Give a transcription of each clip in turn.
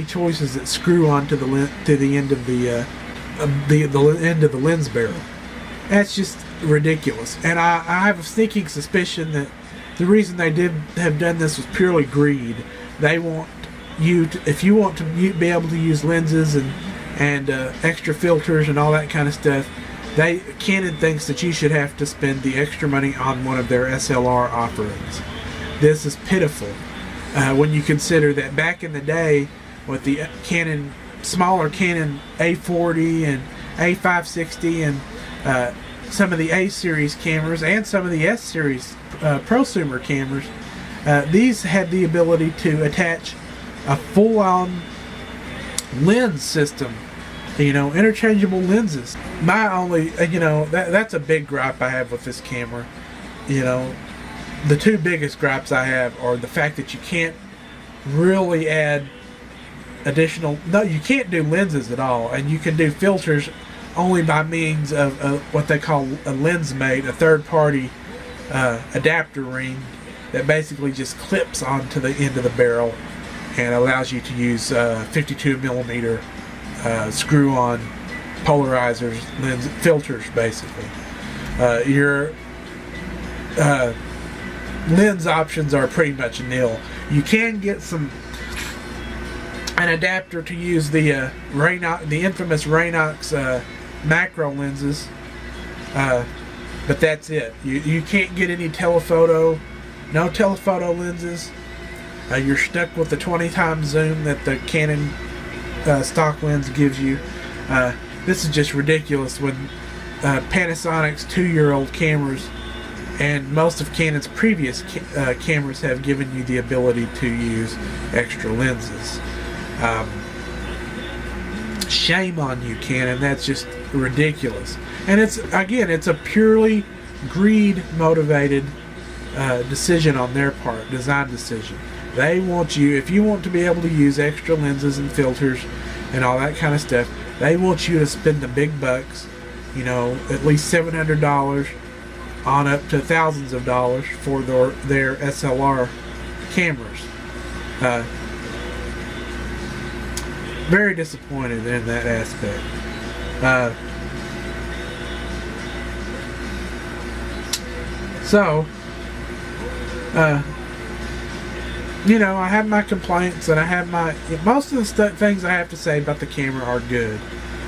choices that screw onto the end of the end of the lens barrel. That's just ridiculous. And I have a sneaking suspicion that the reason they have done this was purely greed. They want you to, if you want to be able to use lenses and extra filters and all that kind of stuff, Canon thinks that you should have to spend the extra money on one of their SLR offerings. This is pitiful when you consider that back in the day with the smaller Canon A40 and A560 and some of the A series cameras and some of the S series prosumer cameras, these had the ability to attach a full-on lens system, interchangeable lenses. My only, that's a big gripe I have with this camera. The two biggest gripes I have are the fact that you can't really add you can't do lenses at all, and you can do filters only by means of what they call a lens mate, a third-party adapter ring that basically just clips onto the end of the barrel and allows you to use 52mm screw-on polarizers, lens filters, basically. Your lens options are pretty much nil. You can get an adapter to use the infamous Raynox macro lenses, but that's it. You can't get any telephoto, no telephoto lenses. You're stuck with the 20x zoom that the Canon stock lens gives you. This is just ridiculous when Panasonic's 2-year-old cameras and most of Canon's previous cameras have given you the ability to use extra lenses. Shame on you, Canon. That's just ridiculous. And it's a purely greed motivated decision on their part, design decision. They want you, if you want to be able to use extra lenses and filters and all that kind of stuff, they want you to spend the big bucks, at least $700 on up to thousands of dollars for their SLR cameras. Very disappointed in that aspect. I have my complaints, and I have most of the things I have to say about the camera are good.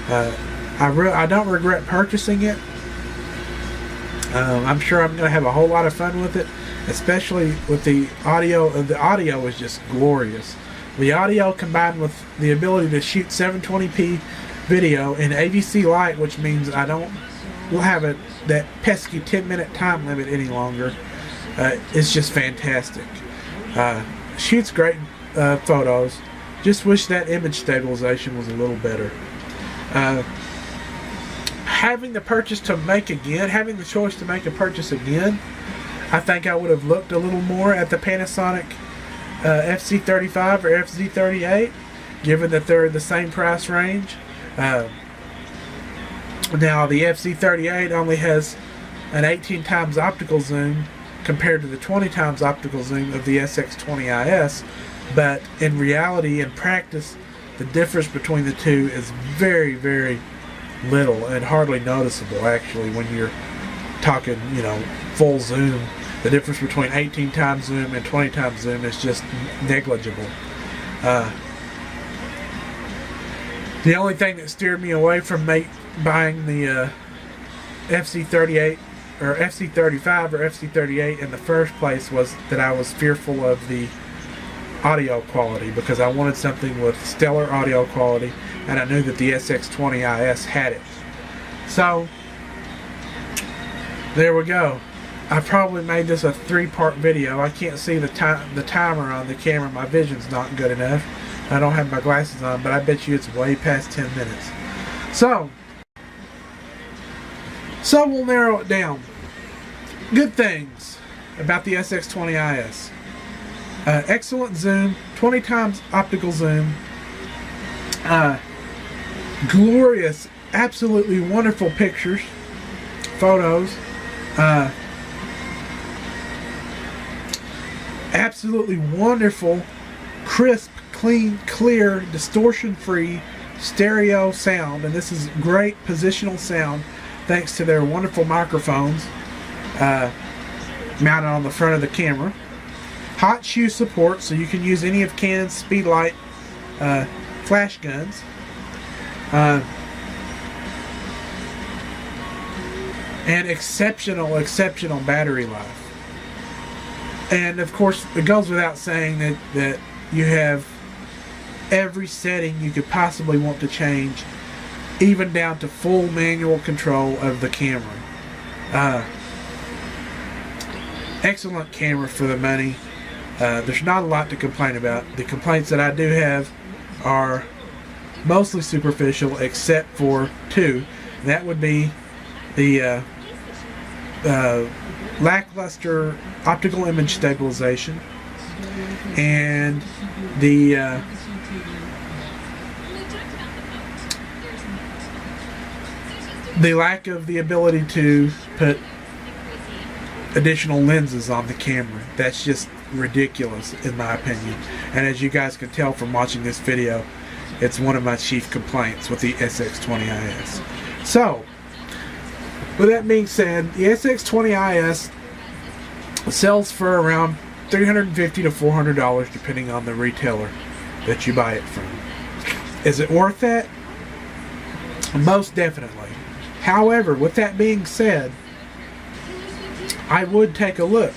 I don't regret purchasing it. I'm sure I'm going to have a whole lot of fun with it, especially with the audio. The audio is just glorious. The audio combined with the ability to shoot 720p video in AVC Lite, which means I don't have that pesky 10-minute time limit any longer, is just fantastic. Shoots great photos. Just wish that image stabilization was a little better. Having the choice to make a purchase again, I think I would have looked a little more at the Panasonic FC35 or FZ38, given that they're in the same price range. Now the FC38 only has an 18x optical zoom compared to the 20x optical zoom of the SX20 IS, but in reality, in practice, the difference between the two is very, very little and hardly noticeable. Actually, when you're talking, full zoom, the difference between 18x zoom and 20x zoom is just negligible. The only thing that steered me away from buying the FC38 or FC35 or FC38 in the first place was that I was fearful of the audio quality, because I wanted something with stellar audio quality, and I knew that the SX20 IS had it. So there we go. I probably made this a 3-part video. I can't see the timer on the camera. My vision's not good enough. I don't have my glasses on, but I bet you it's way past 10 minutes. So we'll narrow it down. Good things about the SX20 IS. Excellent zoom, 20x optical zoom, glorious, absolutely wonderful pictures, photos, absolutely wonderful, crisp, clean, clear, distortion-free stereo sound, and this is great positional sound thanks to their wonderful microphones mounted on the front of the camera. Hot shoe support, so you can use any of Canon's Speedlight flash guns. And exceptional battery life. And of course, it goes without saying that you have every setting you could possibly want to change, even down to full manual control of the camera. Excellent camera for the money. There's not a lot to complain about. The complaints that I do have are mostly superficial, except for two. That would be the lackluster optical image stabilization and the lack of the ability to put additional lenses on the camera. That's just ridiculous in my opinion, and as you guys can tell from watching this video, it's one of my chief complaints with the SX20 IS. So with that being said, the SX20 IS sells for around $350 to $400 depending on the retailer that you buy it from. Is it worth that? Most definitely. However, with that being said, I would take a look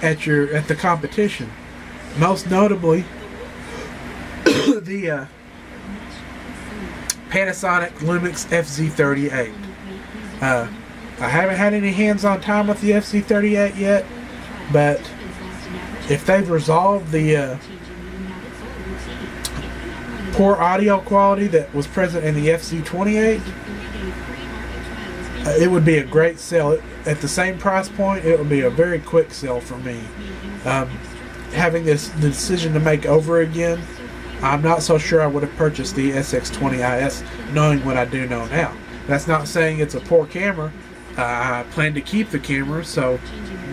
at the competition. Most notably the Panasonic Lumix FZ38. I haven't had any hands-on time with the FZ38 yet, but if they've resolved the poor audio quality that was present in the FZ28, it would be a great sell. At the same price point, it would be a very quick sell for me. Having the decision to make over again, I'm not so sure I would have purchased the SX20 IS knowing what I do know now. That's not saying it's a poor camera. I plan to keep the camera, so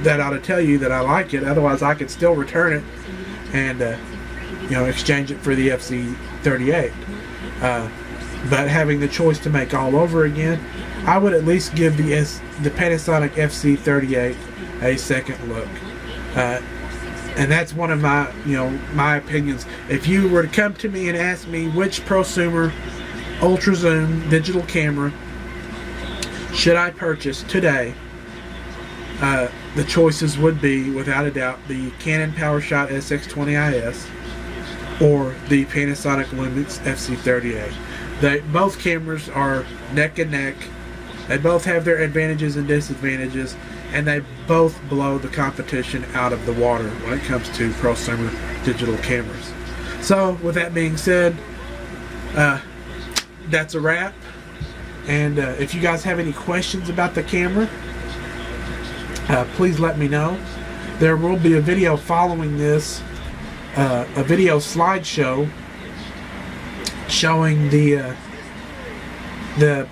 that ought to tell you that I like it. Otherwise, I could still return it and exchange it for the FZ38. But having the choice to make all over again, I would at least give the Panasonic FZ38 a second look. And that's one of my my opinions. If you were to come to me and ask me which prosumer ultra zoom digital camera should I purchase today, the choices would be, without a doubt, the Canon Powershot SX20 IS or the Panasonic Lumix FZ38. Both cameras are neck and neck. They both have their advantages and disadvantages, and they both blow the competition out of the water when it comes to prosumer digital cameras. So with that being said, that's a wrap. And if you guys have any questions about the camera, please let me know. There will be a video following this, a video slideshow showing the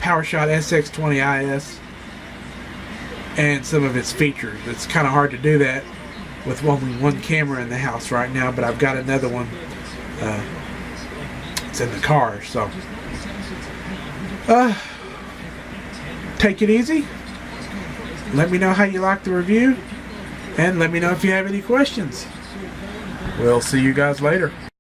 Powershot SX20 IS and some of its features. It's kind of hard to do that with only one camera in the house right now, but I've got another one. It's in the car, so take it easy. Let me know how you like the review, and let me know if you have any questions. We'll see you guys later.